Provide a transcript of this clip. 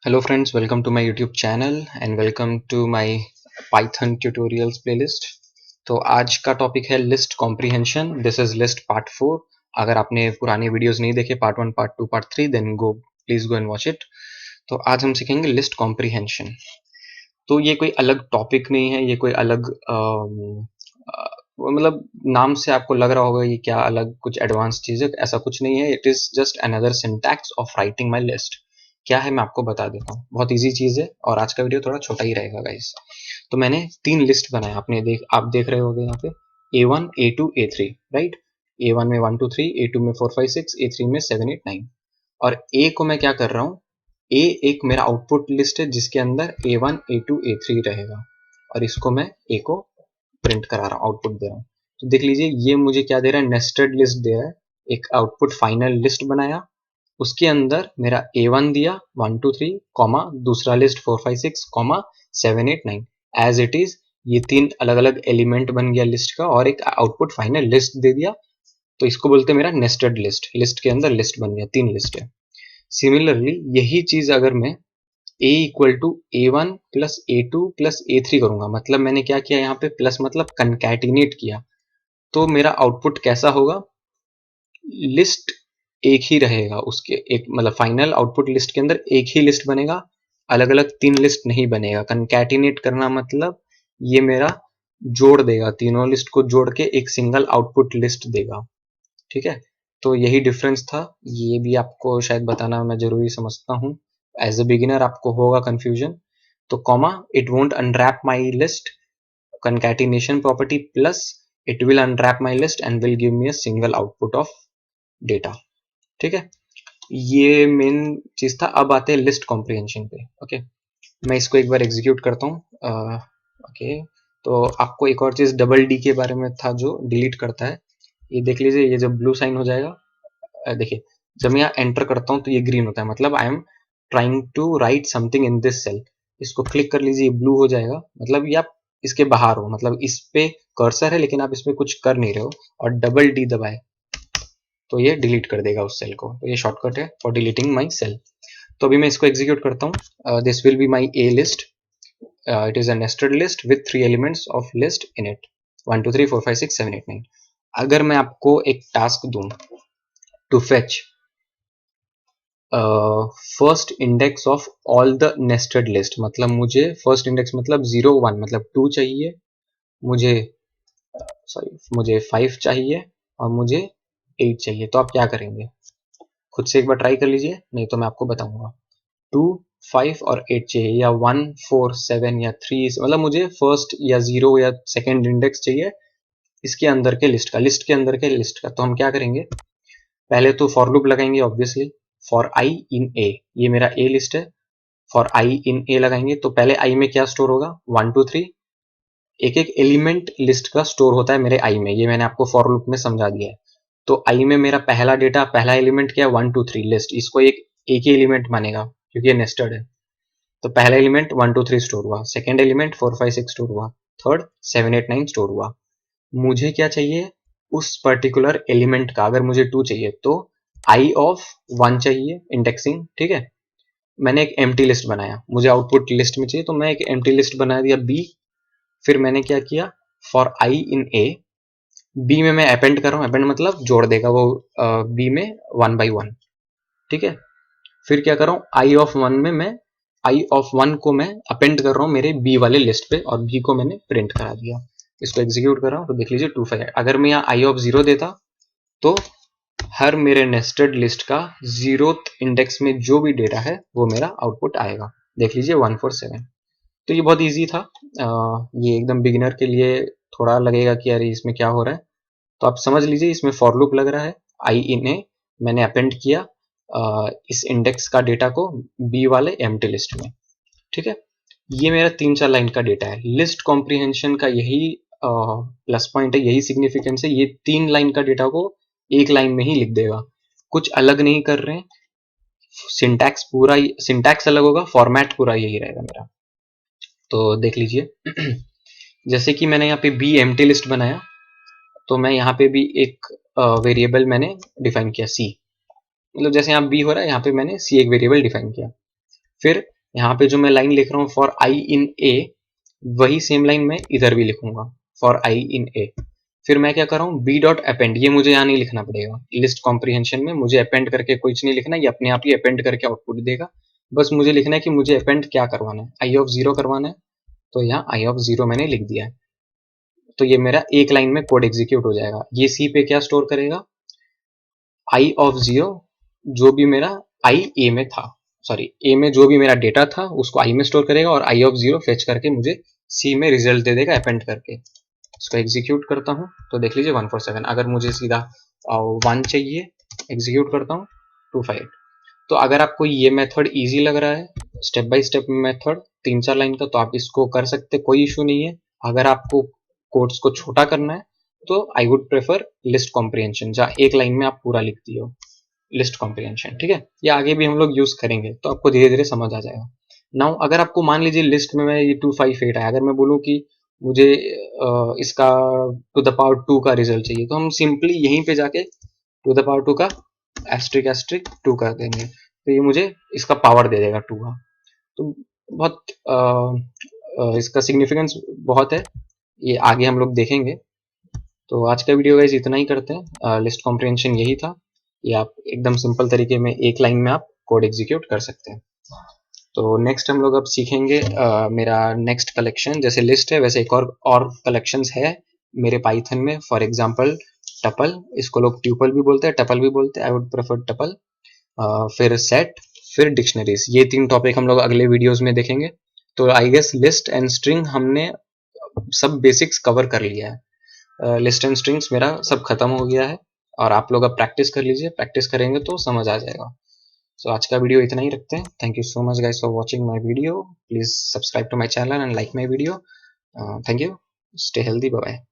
Hello friends, welcome to my YouTube channel and welcome to my Python tutorials playlist। तो आज का topic है list comprehension. This is list part 4। अगर आपने पुराने वीडियोस नहीं देखे part 1, part 2, part 3 then go please go and watch it. तो आज हम सीखेंगे लिस्ट कॉम्प्रीहेंशन। तो ये कोई अलग टॉपिक नहीं है, ये कोई अलग मतलब नाम से आपको लग रहा होगा ये क्या अलग कुछ एडवांस चीज है, ऐसा कुछ नहीं है। It is just another syntax of writing my list. क्या है मैं आपको बता देता हूँ, बहुत इजी चीज है और आज का वीडियो थोड़ा छोटा ही रहेगा गाइस। तो मैंने 3 लिस्ट बनाया, आप देख रहे होंगे यहाँ पे A1, A2, A3, right. A1 में 1 2 3, A2 में 4 5 6, A3 में 7 8 9। और A को मैं क्या कर रहा हूँ, A एक मेरा आउटपुट लिस्ट है जिसके अंदर A1 A2 A3 रहेगा और इसको मैं A को प्रिंट करा रहा हूँ, आउटपुट दे रहा हूँ। तो देख लीजिए ये मुझे क्या दे रहा है, नेस्टेड लिस्ट दे रहा है। एक आउटपुट फाइनल लिस्ट बनाया, उसके अंदर मेरा A1 दिया 1 2 3 कॉमा, दूसरा list 4 5 6 comma 7 8 9 as it is. ये 3 अलग अलग एलिमेंट बन गया लिस्ट का और एक आउटपुट फाइनल लिस्ट दे दिया। तो इसको बोलते हैं मेरा नेस्टेड लिस्ट। लिस्ट के अंदर लिस्ट बन गया, 3 लिस्ट है। सिमिलरली यही चीज अगर मैं A equal to A1 plus A2 plus A3 करूंगा, मतलब मैंने क्या किया यहाँ पे, प्लस मतलब कंकैटिनेट किया, तो मेरा आउटपुट कैसा होगा, लिस्ट एक ही रहेगा उसके, एक मतलब फाइनल आउटपुट लिस्ट के अंदर एक ही लिस्ट बनेगा, अलग अलग 3 लिस्ट नहीं बनेगा। कंकैटिनेट करना मतलब ये मेरा जोड़ देगा, तीनों लिस्ट को जोड़ के एक सिंगल आउटपुट लिस्ट देगा। ठीक है, तो यही डिफरेंस था। ये भी आपको शायद बताना मैं जरूरी समझता हूँ, एज ए बिगिनर आपको होगा कंफ्यूजन। तो comma, it won't unwrap my list, concatenation property plus it will unwrap my list and will give me a single output of data। ठीक है, ये मेन चीज था। अब आते हैं लिस्ट कॉम्प्रिहेंशन पे। ओके, मैं इसको एक बार एग्जीक्यूट करता हूँ। ओके, तो आपको एक और चीज डबल डी के बारे में था जो डिलीट करता है। ये देख लीजिए, ये जब ब्लू साइन हो जाएगा, देखिए जब मैं यहाँ एंटर करता हूँ तो ये ग्रीन होता है, मतलब I am trying to write something in this cell. इसको क्लिक कर लीजिए, ये ब्लू हो जाएगा, मतलब ये आप इसके बाहर हो, मतलब इस पे कर्सर है लेकिन आप इसमें कुछ कर नहीं रहे हो। और डबल डी दबाए तो ये डिलीट कर देगा उस सेल को। तो ये शॉर्टकट है फॉर डिलीटिंग माई सेल। तो अभी मैं इसको एग्जीक्यूट करता हूँ। This will be my A list. It is a nested list with 3 elements of list in it, 1 2 3 4 5 6 7 8 9। अगर मैं आपको एक टास्क दूं to fetch first index of all the nested list, मतलब मुझे फर्स्ट इंडेक्स मतलब 0 1 मतलब 2 चाहिए, मुझे मुझे 5 चाहिए और मुझे 8 चाहिए, तो आप क्या करेंगे? खुद से एक बार ट्राई कर लीजिए, नहीं तो मैं आपको बताऊंगा। 2 5 और 8 चाहिए, या 1 4 7 या 3, मतलब मुझे फर्स्ट या 0 या सेकेंड इंडेक्स चाहिए इसके अंदर के लिस्ट का, लिस्ट के अंदर के लिस्ट का। तो हम क्या करेंगे, पहले तो फॉर लूप लगाएंगे ऑब्वियसली। फॉर आई इन ए, ये मेरा ए लिस्ट है, फॉर आई इन ए लगाएंगे तो पहले आई में क्या स्टोर होगा, 1 2 3, एक एक एलिमेंट लिस्ट का स्टोर होता है मेरे आई में, ये मैंने आपको फॉर लूप में समझा दिया है। तो आई में मेरा पहला डेटा, पहला एलिमेंट क्या है, 1 2 3 लिस्ट, इसको एक ही एलिमेंट मानेगा क्योंकि ये नेस्टेड है। तो पहला एलिमेंट 1 2 3 स्टोर हुआ, सेकेंड एलिमेंट 4 5 6 स्टोर हुआ, थर्ड 7 8 9 स्टोर हुआ। मुझे क्या चाहिए, उस पर्टिकुलर एलिमेंट का अगर मुझे 2 चाहिए तो आई ऑफ 1 चाहिए, इंडेक्सिंग। ठीक है, मैंने एक एम्प्टी लिस्ट बनाया, मुझे आउटपुट लिस्ट में चाहिए तो मैं एक एम्प्टी लिस्ट बना दिया बी। फिर मैंने क्या किया, for I in A, B में मैं अपेंड कर रहा हूँ, अपेंड मतलब जोड़ देगा वो बी में 1 बाई 1। ठीक है, फिर क्या कर रहा हूँ, आई ऑफ 1 में मैं आई ऑफ 1 को मैं अपेंड कर रहा हूँ मेरे बी वाले लिस्ट पे और बी को मैंने प्रिंट करा दिया। इसको एग्जीक्यूट कर रहा हूँ तो देख लीजिए 2 5। अगर मैं यहाँ आई ऑफ 0 देता तो हर मेरे नेस्टेड लिस्ट का 0th इंडेक्स में जो भी डेटा है वो मेरा आउटपुट आएगा। देख लीजिए 1 4 7। तो ये बहुत इजी था। ये एकदम बिगिनर के लिए थोड़ा लगेगा कि अरे इसमें क्या हो रहा है, तो आप समझ लीजिए इसमें फॉर लूप लग रहा है। आई इन ए मैंने अपेंड किया इस इंडेक्स का डेटा को बी वाले एम्प्टी लिस्ट में। ठीक है, ये मेरा 3 4 लाइन का डेटा है। लिस्ट कॉम्प्रिहेंशन का यही प्लस पॉइंट है, यही सिग्निफिकेंस है, ये 3 लाइन का डेटा को एक लाइन में ही लिख देगा, कुछ अलग नहीं कर रहे हैं। सिंटैक्स पूरा, सिंटैक्स अलग होगा, फॉर्मेट पूरा यही रहेगा मेरा। तो देख लीजिए जैसे कि मैंने यहाँ पे बी एम्प्टी लिस्ट बनाया, तो मैं यहाँ पे भी एक वेरिएबल मैंने डिफाइन किया सी, मतलब जैसे यहाँ बी हो रहा है यहाँ पे मैंने सी एक वेरिएबल डिफाइन किया। फिर यहाँ पे जो मैं लाइन लिख रहा हूँ फॉर आई इन ए, वही सेम लाइन मैं इधर भी लिखूंगा फॉर आई इन ए। फिर मैं क्या कर रहा हूँ, बी डॉट अपेंड, ये मुझे यहाँ नहीं लिखना पड़ेगा। लिस्ट कॉम्प्रिहेंशन में मुझे अपेंड करके कुछ नहीं लिखना, ये अपने आप ही अपेंड करके आउटपुट देगा। बस मुझे लिखना है कि मुझे अपेंड क्या करवाना है, आई ऑफ जीरो करवाना है, तो यहाँ आई ऑफ जीरो मैंने लिख दिया है। तो ये मेरा एक लाइन में कोड एग्जीक्यूट हो जाएगा। ये सी पे क्या स्टोर करेगा, आई ऑफ जीरो, जो भी मेरा आई ए में था, सॉरी ए में जो भी मेरा डेटा था उसको आई में स्टोर करेगा, और आई ऑफ जीरो फेच करके मुझे सी में रिजल्ट दे देगा अपेंड करके। इसको एग्जीक्यूट करता हूँ तो देख लीजिए 147। अगर मुझे सीधा 1 चाहिए, एग्जीक्यूट करता हूँ 258। तो अगर आपको ये मेथड इजी लग रहा है, step by step method 3-4 line का, तो आप इसको कर सकते, कोई इशू नहीं है। अगर आपको कोड्स को छोटा करना है तो I would prefer list comprehension, जहाँ एक लाइन में आप पूरा लिख दिए हो, लिस्ट कॉम्प्रिहेंशन। ठीक है, ये आगे भी हम लोग यूज करेंगे तो आपको धीरे धीरे समझ आ जाएगा। नाउ अगर आपको मान लीजिए लिस्ट में मैं ये 258 है, अगर मैं बोलूँ कि मुझे इसका टू द पावर 2 का रिजल्ट चाहिए, तो हम सिंपली यहीं पे जाके टू द पावर 2 का एस्ट्रिक एस्ट्रिक 2 कर देंगे, तो ये मुझे इसका पावर दे देगा 2 का। तो बहुत इसका सिग्निफिकेंस बहुत है, ये आगे हम लोग देखेंगे। तो आज का वीडियो गाइस इतना ही करते हैं। लिस्ट कॉम्प्रिहेंशन यही था, ये आप एकदम सिंपल तरीके में एक लाइन में आप कोड एग्जीक्यूट कर सकते हैं। तो नेक्स्ट हम लोग अब सीखेंगे मेरा नेक्स्ट कलेक्शन, जैसे लिस्ट है वैसे एक और कलेक्शंस है मेरे पाइथन में। फॉर एग्जांपल टपल, इसको लोग ट्यूपल भी बोलते हैं, टपल भी बोलते हैं, आई वुड प्रेफर टपल। फिर सेट, फिर डिक्शनरीज, ये 3 टॉपिक हम लोग अगले वीडियोस में देखेंगे। तो I guess list and string हमने सब बेसिक्स कवर कर लिया है। लिस्ट एंड स्ट्रिंग्स मेरा सब खत्म हो गया है, और आप लोग अब प्रैक्टिस कर लीजिए, प्रैक्टिस करेंगे तो समझ आ जाएगा। सो आज का वीडियो इतना ही रखते हैं। Thank you so much guys for watching my video. Please subscribe to my channel and like my video. Thank you, stay healthy, bye bye.